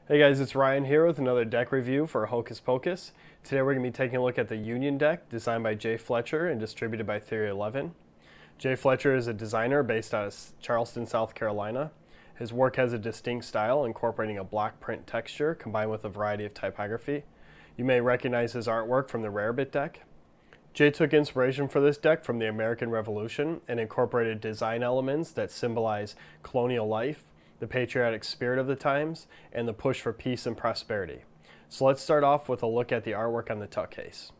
Hey guys, it's Ryan here with another deck review for Hocus Pocus. Today we're going to be taking a look at the Union deck designed by Jay Fletcher and distributed by Theory 11. Jay Fletcher is a designer based out of Charleston, South Carolina. His work has a distinct style incorporating a block print texture combined with a variety of typography. You may recognize his artwork from the Rarebit deck. Jay took inspiration for this deck from the American Revolution and incorporated design elements that symbolize colonial life, the patriotic spirit of the times, and the push for peace and prosperity. So let's start off with a look at the artwork on the tuck case.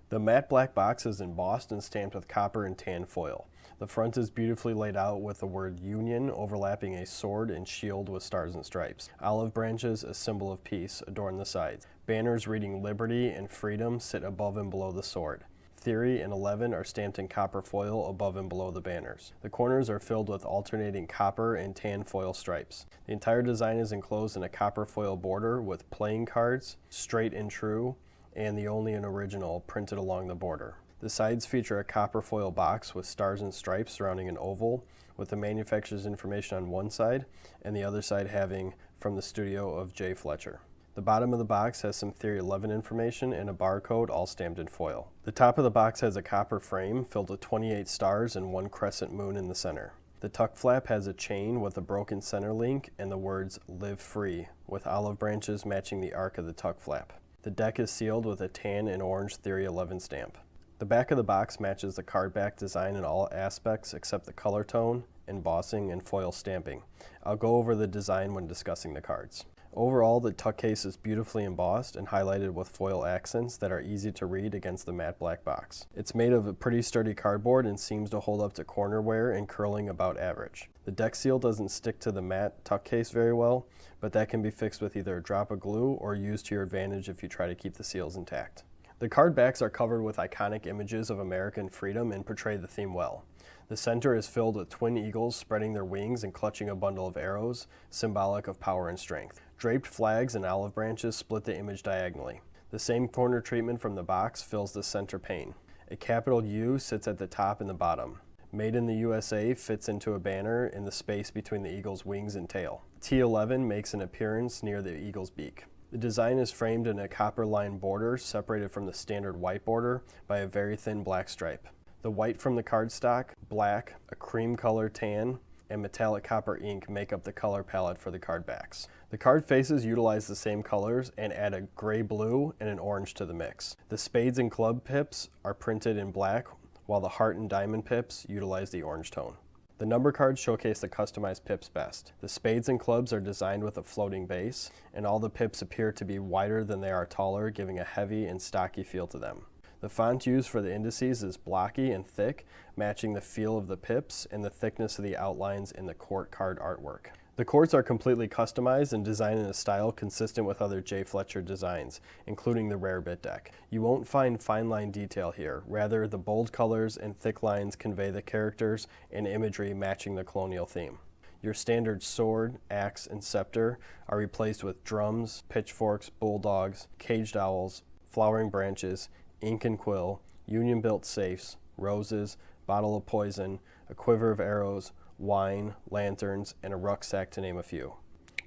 The matte black box is embossed and stamped with copper and tan foil. The front is beautifully laid out with the word Union overlapping a sword and shield with stars and stripes. Olive branches, a symbol of peace, adorn the sides. Banners reading Liberty and Freedom sit above and below the sword. Theory and 11 are stamped in copper foil above and below the banners. The corners are filled with alternating copper and tan foil stripes. The entire design is enclosed in a copper foil border with playing cards, straight and true, and the only and original printed along the border. The sides feature a copper foil box with stars and stripes surrounding an oval, with the manufacturer's information on one side and the other side having from the studio of Jay Fletcher. The bottom of the box has some Theory 11 information and a barcode all stamped in foil. The top of the box has a copper frame filled with 28 stars and one crescent moon in the center. The tuck flap has a chain with a broken center link and the words "Live Free," with olive branches matching the arc of the tuck flap. The deck is sealed with a tan and orange Theory 11 stamp. The back of the box matches the card back design in all aspects except the color tone, embossing, and foil stamping. I'll go over the design when discussing the cards. Overall, the tuck case is beautifully embossed and highlighted with foil accents that are easy to read against the matte black box. It's made of a pretty sturdy cardboard and seems to hold up to corner wear and curling about average. The deck seal doesn't stick to the matte tuck case very well, but that can be fixed with either a drop of glue or used to your advantage if you try to keep the seals intact. The card backs are covered with iconic images of American freedom and portray the theme well. The center is filled with twin eagles spreading their wings and clutching a bundle of arrows, symbolic of power and strength. Draped flags and olive branches split the image diagonally. The same corner treatment from the box fills the center pane. A capital U sits at the top and the bottom. Made in the USA fits into a banner in the space between the eagle's wings and tail. T11 makes an appearance near the eagle's beak. The design is framed in a copper-lined border separated from the standard white border by a very thin black stripe. The white from the cardstock, black, a cream color tan, and metallic copper ink make up the color palette for the card backs. The card faces utilize the same colors and add a gray-blue and an orange to the mix. The spades and club pips are printed in black, while the heart and diamond pips utilize the orange tone. The number cards showcase the customized pips best. The spades and clubs are designed with a floating base, and all the pips appear to be wider than they are taller, giving a heavy and stocky feel to them. The font used for the indices is blocky and thick, matching the feel of the pips and the thickness of the outlines in the court card artwork. The courts are completely customized and designed in a style consistent with other Jay Fletcher designs, including the Rarebit deck. You won't find fine line detail here, rather the bold colors and thick lines convey the characters and imagery matching the colonial theme. Your standard sword, axe, and scepter are replaced with drums, pitchforks, bulldogs, caged owls, flowering branches, ink and quill, Union-built safes, roses, bottle of poison, a quiver of arrows, wine, lanterns, and a rucksack to name a few.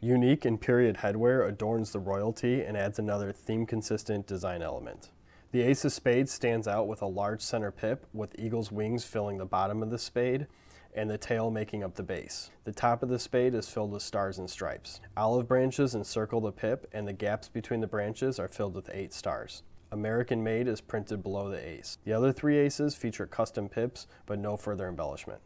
Unique and period headwear adorns the royalty and adds another theme-consistent design element. The ace of spades stands out with a large center pip with eagle's wings filling the bottom of the spade and the tail making up the base. The top of the spade is filled with stars and stripes. Olive branches encircle the pip and the gaps between the branches are filled with 8 stars. American Made is printed below the ace. The other 3 aces feature custom pips but no further embellishment.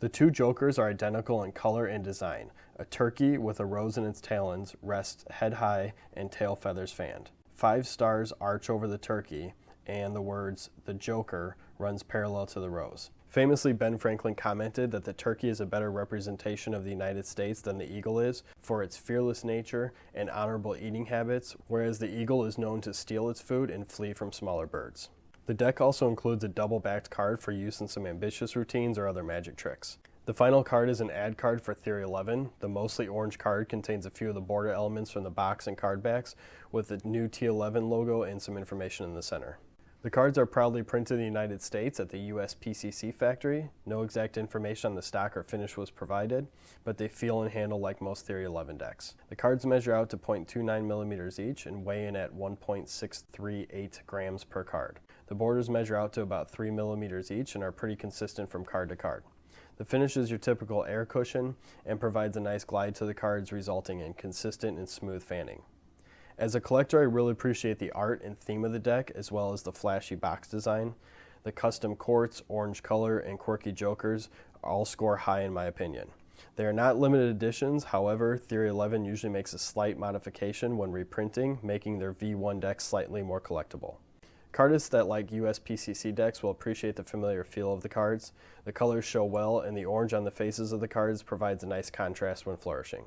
The 2 jokers are identical in color and design. A turkey with a rose in its talons rests head high and tail feathers fanned. 5 stars arch over the turkey, and the words "the Joker" runs parallel to the rose. Famously, Ben Franklin commented that the turkey is a better representation of the United States than the eagle is for its fearless nature and honorable eating habits, whereas the eagle is known to steal its food and flee from smaller birds. The deck also includes a double-backed card for use in some ambitious routines or other magic tricks. The final card is an ad card for Theory 11. The mostly orange card contains a few of the border elements from the box and card backs with the new T11 logo and some information in the center. The cards are proudly printed in the United States at the USPCC factory. No exact information on the stock or finish was provided, but they feel and handle like most Theory 11 decks. The cards measure out to 0.29 millimeters each and weigh in at 1.638 grams per card. The borders measure out to about 3 millimeters each and are pretty consistent from card to card. The finish is your typical air cushion and provides a nice glide to the cards, resulting in consistent and smooth fanning. As a collector, I really appreciate the art and theme of the deck, as well as the flashy box design. The custom quartz, orange color, and quirky jokers all score high in my opinion. They are not limited editions, however, Theory 11 usually makes a slight modification when reprinting, making their V1 decks slightly more collectible. Cardists that like USPCC decks will appreciate the familiar feel of the cards. The colors show well, and the orange on the faces of the cards provides a nice contrast when flourishing.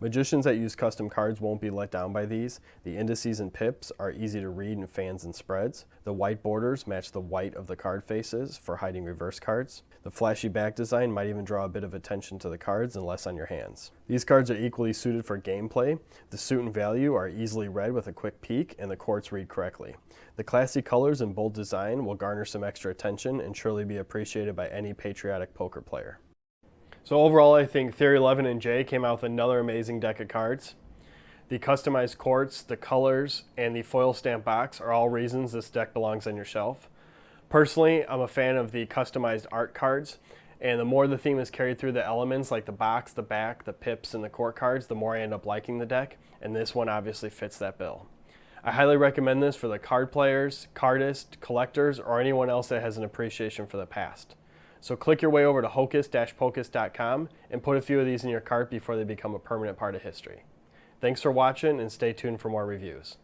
Magicians that use custom cards won't be let down by these. The indices and pips are easy to read in fans and spreads. The white borders match the white of the card faces for hiding reverse cards. The flashy back design might even draw a bit of attention to the cards and less on your hands. These cards are equally suited for gameplay. The suit and value are easily read with a quick peek, and the quartz read correctly. The classy colors and bold design will garner some extra attention and surely be appreciated by any patriotic poker player. So overall, I think Theory 11 and Jay came out with another amazing deck of cards. The customized quartz, the colors, and the foil stamp box are all reasons this deck belongs on your shelf. Personally, I'm a fan of the customized art cards, and the more the theme is carried through the elements like the box, the back, the pips, and the court cards, the more I end up liking the deck, and this one obviously fits that bill. I highly recommend this for the card players, cardists, collectors, or anyone else that has an appreciation for the past. So click your way over to hocus-pocus.com and put a few of these in your cart before they become a permanent part of history. Thanks for watching, and stay tuned for more reviews.